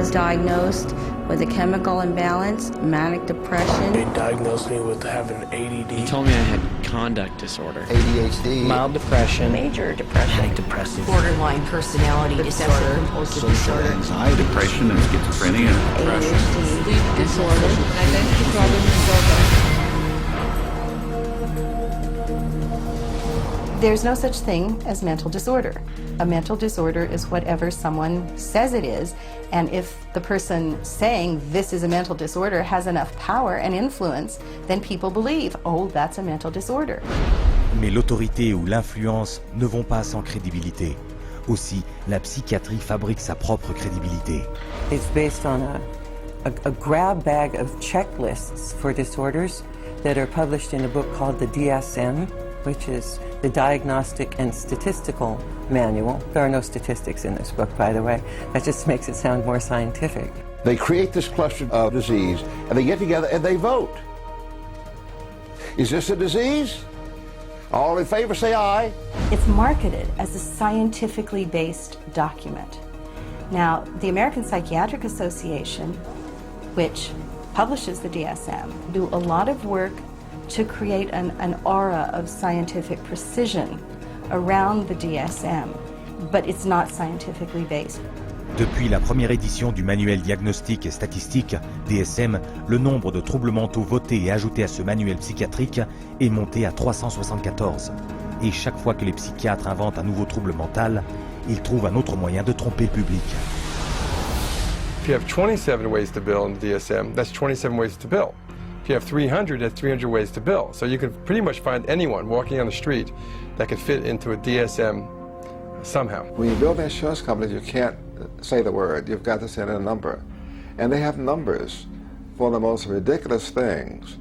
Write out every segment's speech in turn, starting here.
was diagnosed with a chemical imbalance, manic depression. They diagnosed me with having ADD. He told me I had conduct disorder, ADHD, mild depression, Major depression. manic depressive, borderline personality disorder, compulsive disorder, anxiety, depression, and schizophrenia, ADHD, sleep disorder, identity problem disorder. There's no such thing as mental disorder. A mental disorder is whatever someone says it is, and if the person saying this is a mental disorder has enough power and influence, then people believe, oh, that's a mental disorder. Mais l'autorité ou l'influence ne vont pas sans crédibilité. Aussi, la psychiatrie fabrique sa propre crédibilité. It's based on a grab bag of checklists for disorders that are published in a book called the DSM, which is the Diagnostic and Statistical Manual. There are no statistics in this book, by the way. That just makes it sound more scientific. They create this cluster of disease, and they get together and they vote. Is this a disease? All in favor say aye. It's marketed as a scientifically based document. Now, the American Psychiatric Association, which publishes the DSM, do a lot of work to create an aura of scientific precision around the DSM, but it's not scientifically based. Depuis la première édition du manuel diagnostique et statistique, DSM, le nombre de troubles mentaux votés et ajoutés à ce manuel psychiatrique est monté à 374. Et chaque fois que les psychiatres inventent un nouveau trouble mental, ils trouvent un autre moyen de tromper le public. If you have 27 ways to bill in the DSM, that's 27 ways to bill. If you have 300, that's 300 ways to bill. So you can pretty much find anyone walking on the street that could fit into a DSM somehow. When you build insurance companies, you can't say the word. You've got to say a number. And they have numbers for the most ridiculous things.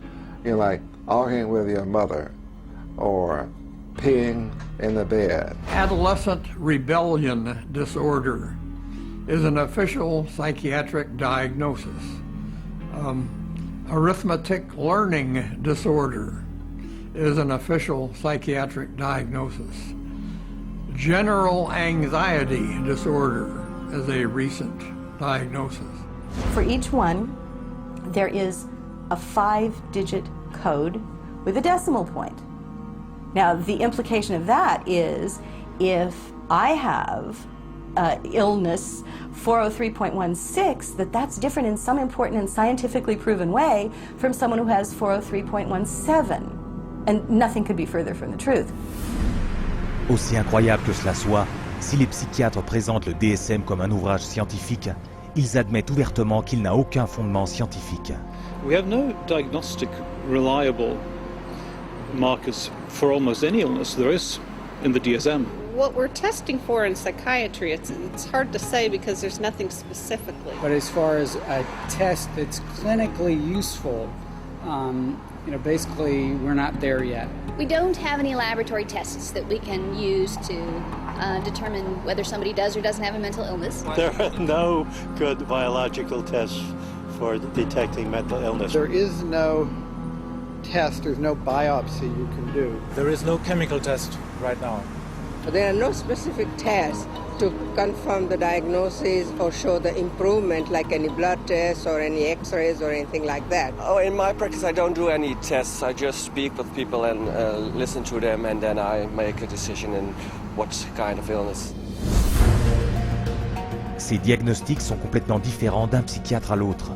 You know, like arguing with your mother or peeing in the bed. Adolescent rebellion disorder is an official psychiatric diagnosis. Arithmetic learning disorder is an official psychiatric diagnosis. General anxiety disorder is a recent diagnosis. For each one, there is a 5-digit code with a decimal point. Now, the implication of that is if I have illness 403.16, that's different in some important and scientifically proven way from someone who has 403.17. And nothing could be further from the truth. Aussi incroyable que cela soit, si les psychiatres présentent le DSM comme un ouvrage scientifique, ils admettent ouvertement qu'il n'a aucun fondement scientifique. We have no diagnostic reliable markers for almost any illness there is in the DSM. What we're testing for in psychiatry, it's hard to say because there's nothing specifically. But as far as a test that's clinically useful, basically we're not there yet. We don't have any laboratory tests that we can use to determine whether somebody does or doesn't have a mental illness. There are no good biological tests for detecting mental illness. There is no test, there's no biopsy you can do. There is no chemical test right now. There are no specific tests to confirm the diagnosis or show the improvement, like any blood tests or any x-rays or anything like that. Oh, in my practice I don't do any tests. I just speak with people and listen to them, and then I make a decision in what kind of illness. Ces diagnostics sont complètement différents d'un psychiatre à l'autre.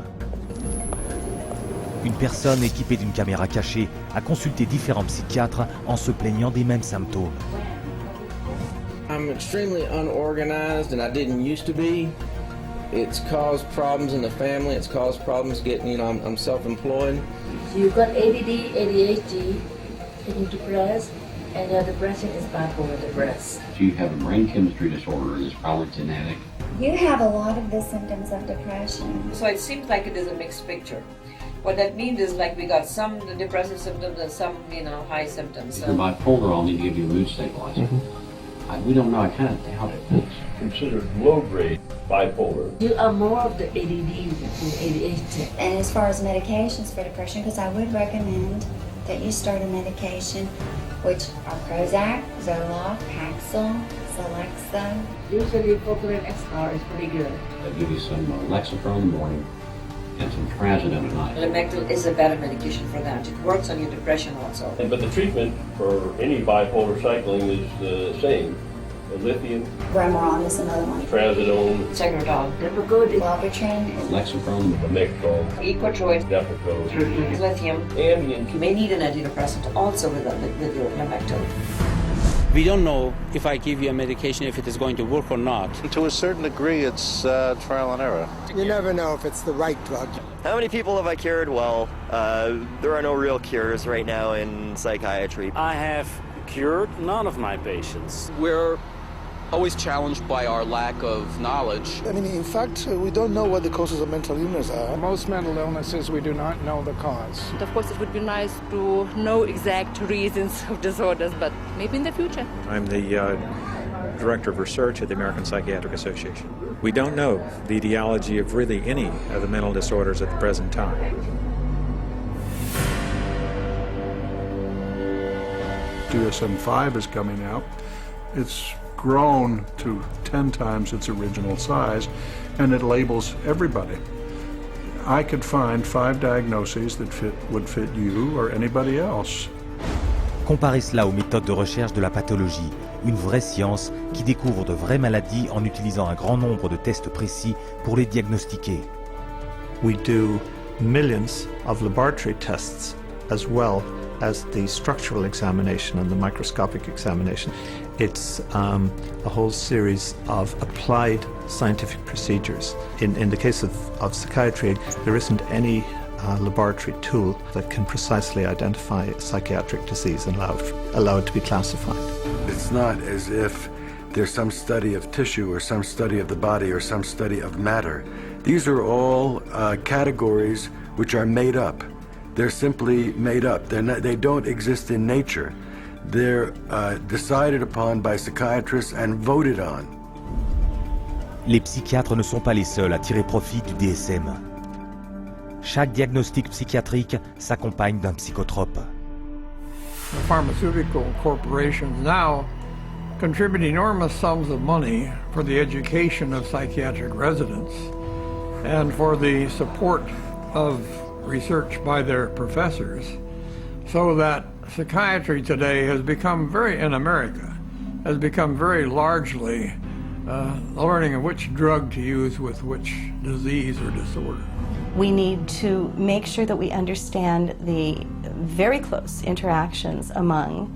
Une personne équipée d'une caméra cachée a consulté différents psychiatres en se plaignant des mêmes symptômes. I'm extremely unorganized, and I didn't used to be. It's caused problems in the family. It's caused problems getting, I'm self-employed. You've got ADD, ADHD, getting depressed, and your depression is bipolar depressed. You have a brain chemistry disorder, and it's probably genetic. You have a lot of the symptoms of depression. So it seems like it is a mixed picture. What that means is like we got some depressive symptoms and some, high symptoms. If you're bipolar, I'll need to give you a mood stabilizer. We don't know, I kind of doubt it. It's considered low-grade bipolar. You are more of the ADD than ADHD. And as far as medications for depression, because I would recommend that you start a medication, which are Prozac, Zoloft, Paxil, selects them. Usually Focalin XR is pretty good. I'll give you some Lexapro in the morning and some trazodone at night. Lamictal is a better medication for that. It works on your depression also. But the treatment for any bipolar cycling is the same. The lithium, Bremeron is another one. trazodone, Segradol, Depakote, Wellbutrin, Lexapro, Lamictal, Equatroid, Depakote, lithium. Ambien. You may need an antidepressant also with your Lamictal. We don't know if I give you a medication if it is going to work or not. To a certain degree, it's trial and error. You never know if it's the right drug. How many people have I cured? Well, there are no real cures right now in psychiatry. I have cured none of my patients. We're always challenged by our lack of knowledge. I mean, in fact, we don't know what the causes of mental illness are. Most mental illnesses, we do not know the cause. Of course, it would be nice to know exact reasons of disorders, but maybe in the future. I'm the Director of Research at the American Psychiatric Association. We don't know the etiology of really any of the mental disorders at the present time. DSM-5 is coming out. It's grown to 10 times its original size, and it labels everybody. I could find 5 diagnoses that would fit you or anybody else. Comparez cela aux méthodes de recherche de la pathologie, une vraie science qui découvre de vraies maladies en utilisant un grand nombre de tests précis pour les diagnostiquer. We do millions of laboratory tests as well as the structural examination and the microscopic examination. It's a whole series of applied scientific procedures. In the case of psychiatry, there isn't any laboratory tool that can precisely identify a psychiatric disease and allow it to be classified. It's not as if there's some study of tissue or some study of the body or some study of matter. These are all categories which are made up. They're simply made up. They don't exist in nature. They're decided upon by psychiatrists and voted on. Les psychiatres ne sont pas les seuls à tirer profit du DSM. Chaque diagnostic psychiatrique s'accompagne d'un psychotrope. The pharmaceutical corporations now contribute enormous sums of money for the education of psychiatric residents and for the support of research by their professors, so that psychiatry today has become in America, has become very largely learning of which drug to use with which disease or disorder. We need to make sure that we understand the very close interactions among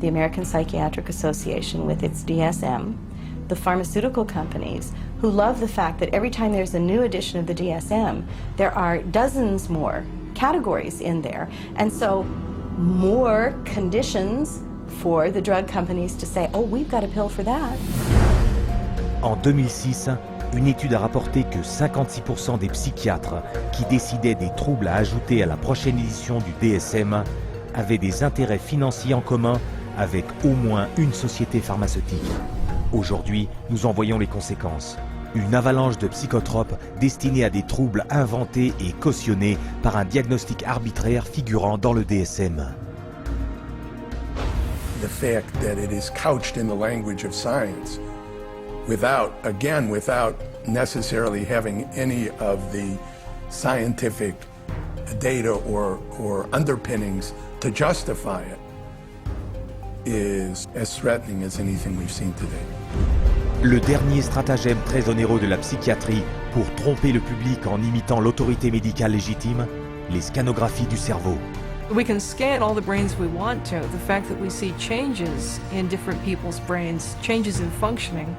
the American Psychiatric Association with its DSM, the pharmaceutical companies, who love the fact that every time there's a new edition of the DSM, there are dozens more categories in there, and so more conditions for the drug companies to say, oh, we've got a pill for that. En 2006, une étude a rapporté que 56% des psychiatres qui décidaient des troubles à ajouter à la prochaine édition du DSM avaient des intérêts financiers en commun avec au moins une société pharmaceutique. Aujourd'hui, nous en voyons les conséquences. Une avalanche de psychotropes destinés à des troubles inventés et cautionnés par un diagnostic arbitraire figurant dans le DSM. The fact that it is couched in the language of science without necessarily having any of the scientific data or underpinnings to justify it is as threatening as anything we've seen today. Le dernier stratagème très onéreux de la psychiatrie pour tromper le public en imitant l'autorité médicale légitime, les scanographies du cerveau. We can scan all the brains we want to. The fact that we see changes in different people's brains, changes in functioning,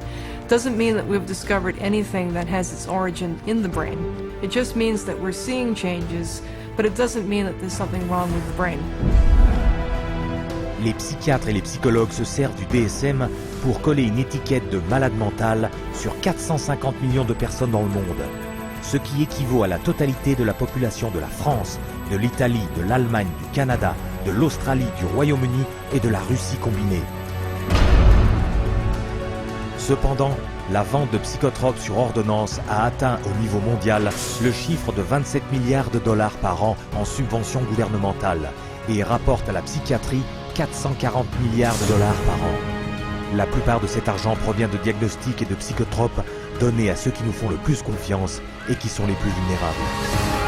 doesn't mean that we've discovered anything that has its origin in the brain. It just means that we're seeing changes, but it doesn't mean that there's something wrong with the brain. Les psychiatres et les psychologues se servent du DSM pour coller une étiquette de malade mental sur 450 millions de personnes dans le monde, ce qui équivaut à la totalité de la population de la France, de l'Italie, de l'Allemagne, du Canada, de l'Australie, du Royaume-Uni et de la Russie combinée. Cependant, la vente de psychotropes sur ordonnance a atteint au niveau mondial le chiffre de 27 milliards de dollars par an en subventions gouvernementales et rapporte à la psychiatrie 440 milliards de dollars par an. La plupart de cet argent provient de diagnostics et de psychotropes donnés à ceux qui nous font le plus confiance et qui sont les plus vulnérables.